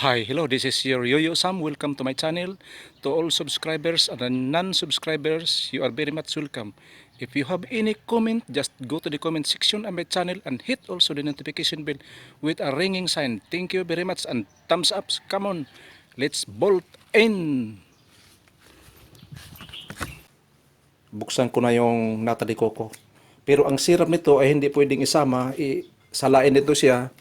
Hi, hello, this is your Yoyo Sam. Welcome to my channel. To all subscribers and non-subscribers, you are very much welcome. If you have any comment, just go to the comment section of my channel and hit also the notification bell with a ringing sign. Thank you very much and thumbs up. Come on, let's bolt in. Buksan ko na yung nata de coco. Pero ang syrup nito ay hindi pwedeng isama. Salain nito siya.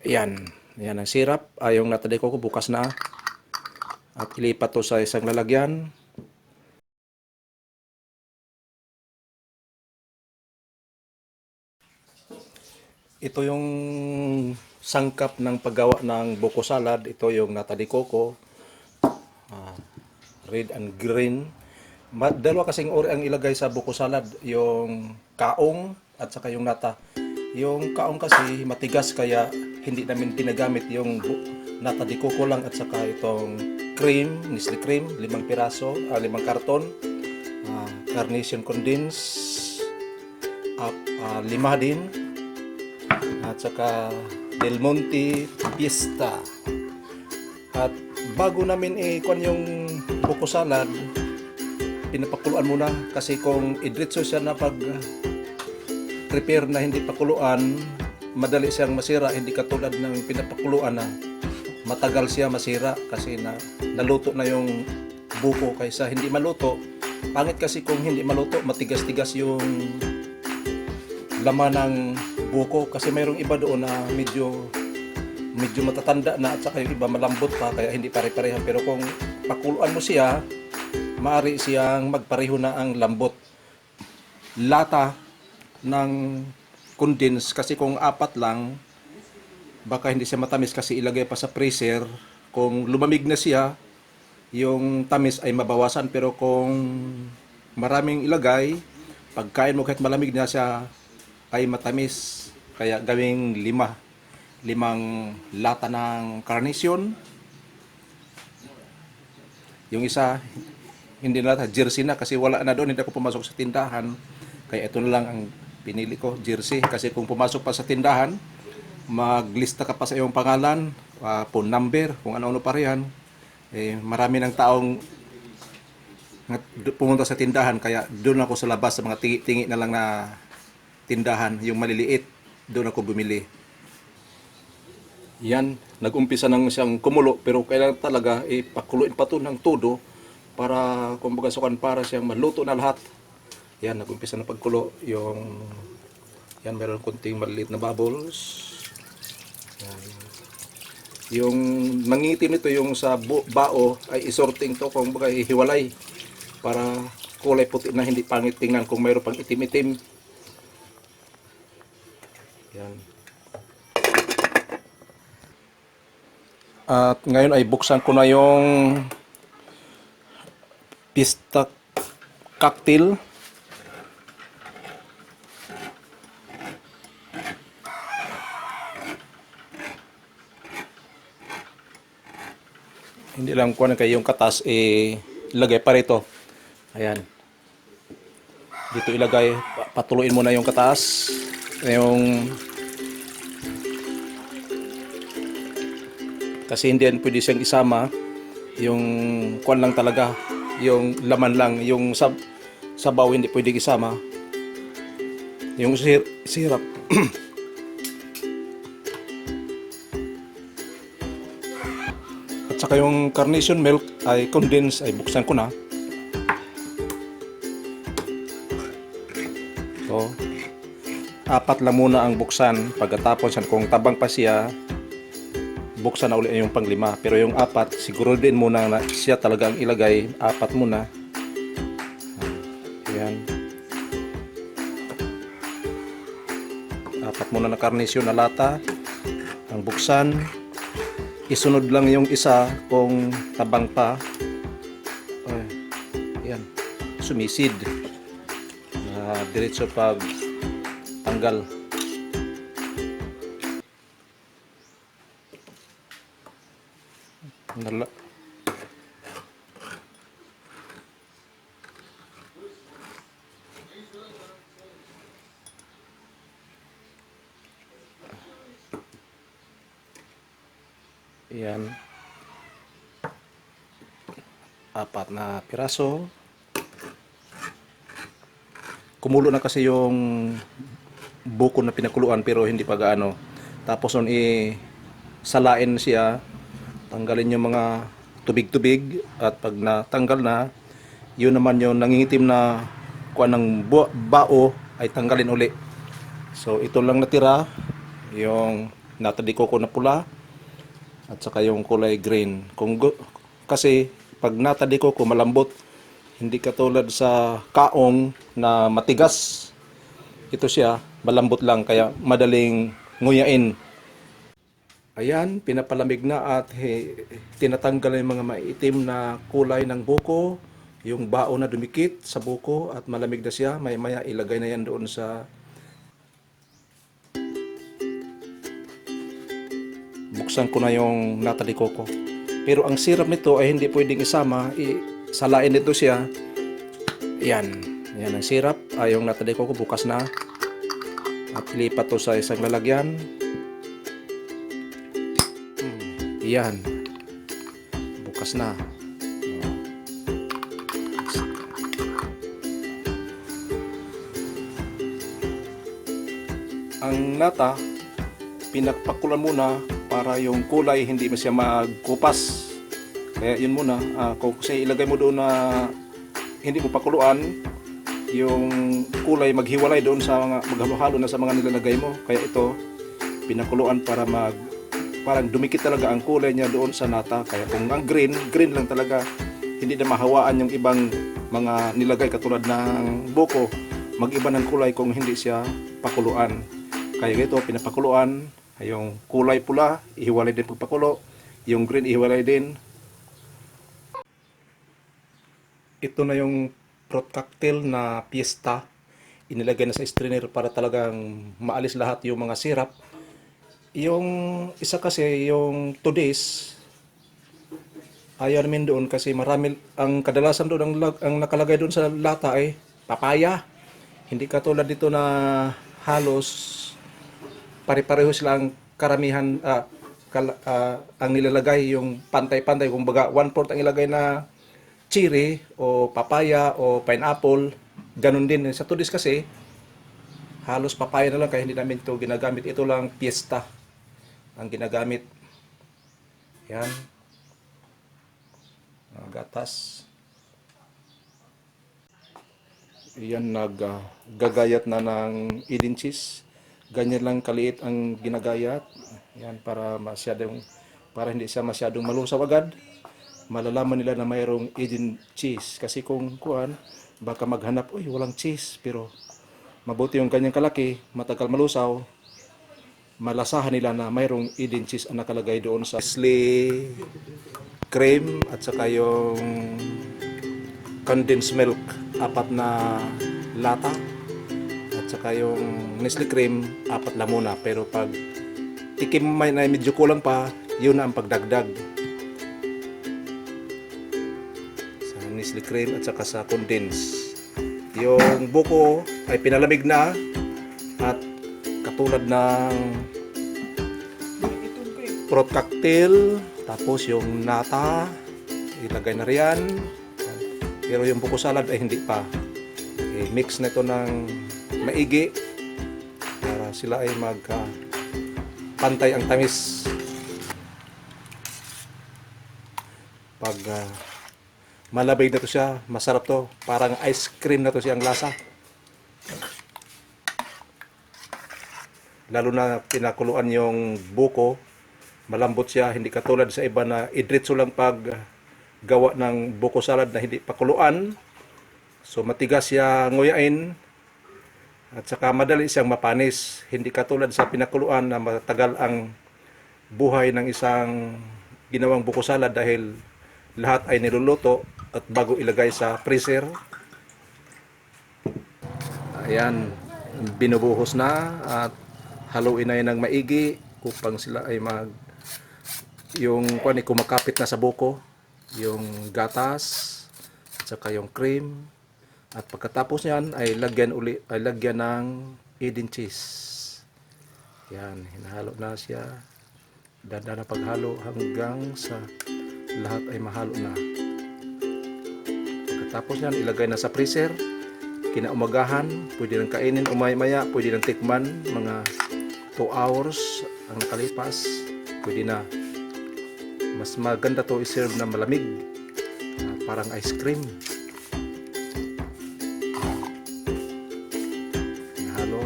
Yan. Yan ang syrup. Yung nata de coco bukas na. At ilipat to sa isang lalagyan. Ito yung sangkap ng paggawa ng buko salad. Ito yung nata de coco, red and green. Dalawa kasing uri ang ilagay sa buko salad. Yung kaong at saka yung nata. Yung kaong kasi matigas kaya hindi namin ginagamit yung nata de coco lang at saka itong cream, Nestle cream, 5 piraso, 5 karton. Carnation condensed, 5 din. At saka Del Monte Fiesta. At bago namin ikuan yung buko salad, pinapakuluan muna kasi kung idritso siya na pag prepare na hindi pakuluan, madali siyang masira, hindi katulad ng pinapakuluan na matagal siya masira kasi naluto na yung buko kaysa hindi maluto. Pangit kasi kung hindi maluto, matigas-tigas yung laman ng buko kasi mayroong iba doon na medyo matatanda na at saka yung iba malambot pa kaya hindi pare-parehan, pero kung pakuluan mo siya maaari siyang magpareho na ang lambot. Lata ng condense kasi kung 4 lang baka hindi siya matamis kasi ilagay pa sa freezer. Kung lumamig na siya yung tamis ay mabawasan, pero kung maraming ilagay pagkain mo kahit malamig na siya ay matamis. Kaya gawing 5 lata ng carnation. Yung isa hindi na jersey na kasi wala na doon, hindi ako pumasok sa tindahan kaya ito na lang ang pinili ko, jersey. Kasi kung pumasok pa sa tindahan maglista ka pa sa iyong pangalan, phone number, kung ano-ano pa riyan, marami ng taong pumunta sa tindahan kaya doon ako sa labas sa mga tingi-tingi na lang na tindahan, yung maliliit, doon ako bumili. Yan, nag-umpisa nang siyang kumulo pero kailangan talaga ipakuluin pa to ng todo para kumbaga sukan para siyang maluto na lahat. Yan, nag-umpisa na pagkulo yung yan, meron konting maliit na bubbles. Yan. Yung nangitim nito yung sa bao ay isorting to, kumbaga ihiwalay para kulay puti na hindi pangit tingnan kung mayroon pang itim-itim. Yan. At ngayon ay buksan ko na yung pista cocktail. Hindi lang ko na kayo yung katas ilagay pa rito. Ayan. Dito ilagay, patuluin mo na yung katas. Yung kasi hindi yan pwede siyang isama. Yung kuan lang talaga, yung laman lang, yung sabaw hindi pwede isama. Yung syrup. At saka yung carnation milk ay condensed ay buksan ko na. So, 4 lang muna ang buksan. Pagkatapos kung tabang pa siya, buksan na ulit yung pang-5. Pero yung 4, siguro din muna na siya talaga ang ilagay. 4 muna. Ayan. 4 muna na carnation na lata ang buksan. Isunod lang yung isa kung tabang pa. Ayan. Sumisid. Diretso pag tanggal. Yan. 4 na piraso. Kumulo na kasi yung buko na pinakuluan pero hindi pa gaano. Tapos nun salain siya, tanggalin yung mga tubig-tubig at pag natanggal na, yun naman yung nangingitim na kuan ng bao ay tanggalin uli. So ito lang natira, yung natadiko ko na pula at saka yung kulay green. Kasi pag natadiko ko malambot, hindi katulad sa kaong na matigas. Ito siya, malambot lang kaya madaling nguyain. Ayan, pinapalamig na at tinatanggal yung mga maitim na kulay ng buko, yung bao na dumikit sa buko at malamig na siya. Maya-maya ilagay na yan doon sa buksan ko na yung nataliko ko. Pero ang sirap nito ay hindi pwedeng isama, salain nito siya. Yan, yan ang sirap. Yung nataliko ko bukas na. At ilipat to sa isang lalagyan. Yan. Bukas na. Ang nata, pinagpakulan muna para yung kulay hindi siya magkupas. Kaya yun muna. Kung kasi ilagay mo doon na hindi mo pakuluan, yung kulay maghiwalay doon sa mga maghalo-halo na sa mga nilalagay mo. Kaya ito, pinakuluan para parang dumikit talaga ang kulay niya doon sa nata. Kaya kung ang green lang talaga, hindi na mahawaan yung ibang mga nilagay katulad ng buko. Mag-iba ng kulay kung hindi siya pakuluan. Kaya ito, pinapakuluan. Yung kulay pula, ihiwalay din pagpakulo. Yung green, ihiwalay din. Ito na yung fruit cocktail na fiesta. Inilagay na sa strainer para talagang maalis lahat yung mga syrup. Yung isa kasi, yung 2 days, ayaw namin doon kasi marami, ang kadalasan doon, ang nakalagay doon sa lata ay papaya. Hindi katulad dito na halos pare-pareho silang karamihan, ang nilalagay yung pantay-pantay. Kung baga 1/4 ang ilagay na cherry o papaya o pineapple, ganun din. Sa 2 days kasi, halos papaya na lang kaya hindi namin ito ginagamit. Ito lang fiesta ang ginagamit. Yan. Gatas. Yan, naggagayat na ng Eden cheese. Ganyan lang kaliit ang ginagayat. Yan, para hindi siya masyadong malusaw agad. Malalaman nila na mayroong Eden cheese. Kasi kung baka maghanap, uy, walang cheese. Pero mabuti yung kanyang kalaki, matagal malusaw, malasahan nila na mayroong Eden cheese ang nakalagay doon sa Nestle cream at saka yung condensed milk, 4 na lata at saka yung Nestle cream, 4 lang muna. Pero pag tikim may na medyo kulang pa, yun na ang pagdagdag sa Nestle cream at saka sa condensed. Yung buko ay pinalamig na at katulad ng fruit cocktail, tapos yung nata ilagay na riyan. Pero yung buko salad ay hindi pa. Mix na ito ng maigi para sila ay pantay ang tamis. Pag malabig na to siya, masarap to, parang ice cream na to siyang lasa. Lalo na pinakuluan yung buko, malambot siya, hindi katulad sa iba na idritso lang pag gawa ng buko salad na hindi pakuluan. So matigas siya nguyain at saka madali siyang mapanis. Hindi katulad sa pinakuluan na matagal ang buhay ng isang ginawang buko salad dahil lahat ay niluluto at bago ilagay sa freezer. Ayan, binubuhos na at haluin na yun ng maigi upang sila ay kumakapit na sa buko yung gatas at saka yung cream. At pagkatapos niyan ay lagyan ng Eden cheese. Yan, hinahalo na siya. Dahan-dahan na paghalo hanggang sa lahat ay mahalo na. Pagkatapos yan, ilagay na sa freezer. Kinaumagahan, pwede nang kainin umay-maya, pwede nang tikman, mga 2 hours ang nakalipas, pwede na. Mas maganda to i-serve na malamig, parang ice cream. Halo.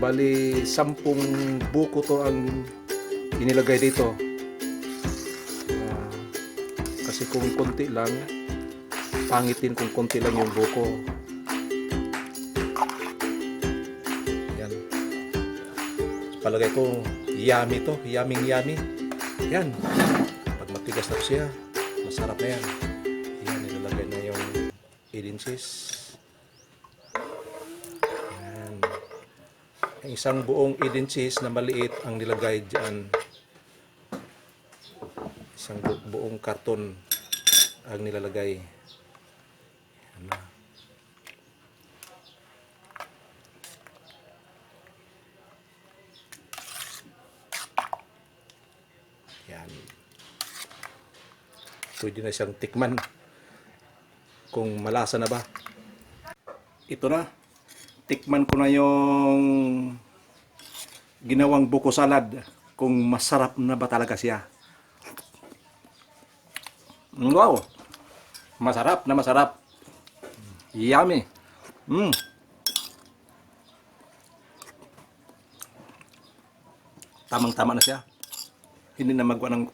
Bali 10 buko to ang inilagay dito. Kasi kung konti lang, pangitin kung konti lang yung buko. Yan. Palagay ko, yummy to. Yummy. Yan. Pag matigas na siya, masarap na yan. Yan, nilalagay na yung Eden cheese. Yan. Isang buong Eden cheese na maliit ang nilagay dyan. Isang buong karton ang nilalagay. Yan na. Yan. Pwede na siyang tikman kung malasa na ba. Ito na. Tikman ko na yung ginawang buko salad kung masarap na ba talaga siya. Wow! Masarap na masarap. Yummy. Tamang-tama na siya. Hindi na magwa ng